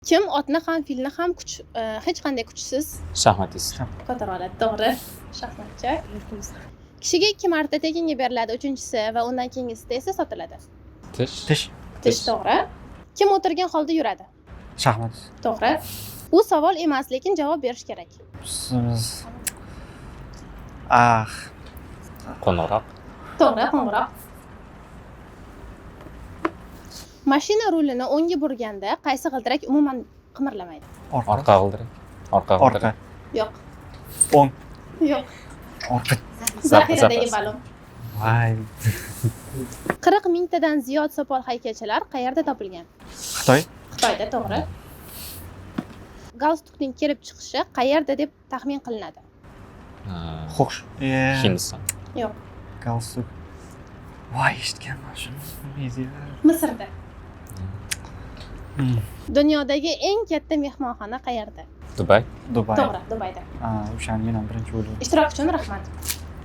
Kim otni ham, filni ham hech qanday kuchsiz Shaxmatist. ko'tara oladi? To'g'ri. Shaxmatchi. Kishiga 2 marta tekinga beriladi, uchinchisi va undan keyingisida esa sotiladi. Tish. Tish to'g'ri. Kim o'tirgan holda yuradi? Shaxmat. To'g'ri. Bu savol emas, lekin javob berish kerak. Qo'ng'iroq. To'g'ri, qo'ng'iroq. Mashina rulini o'ngga burganda qaysi g'ildirak umuman qimirlamaydi? Orqa g'ildirak. Orqa g'ildirak. Yo'q. O'ng. Yo'q. Orqa. Zaxiradagi balon. Voy. 40 mingtadan ziyod sopol haykalchalar qayerda topilgan? Xitoy. Xitoyda, to'g'ri. Galstukning kelib chiqishi qayerda deb taxmin qilinadi? Xo'sh. Hindiston. Yo'q. Galstuk. Voy, eshitganman shuni. Misrda. Dunyodagi eng katta mehmonxona qayerda? Dubay. Dubay. To'g'ri, Dubayda. O'shani men ham birinchi o'yladim. Ishtirok uchun rahmat.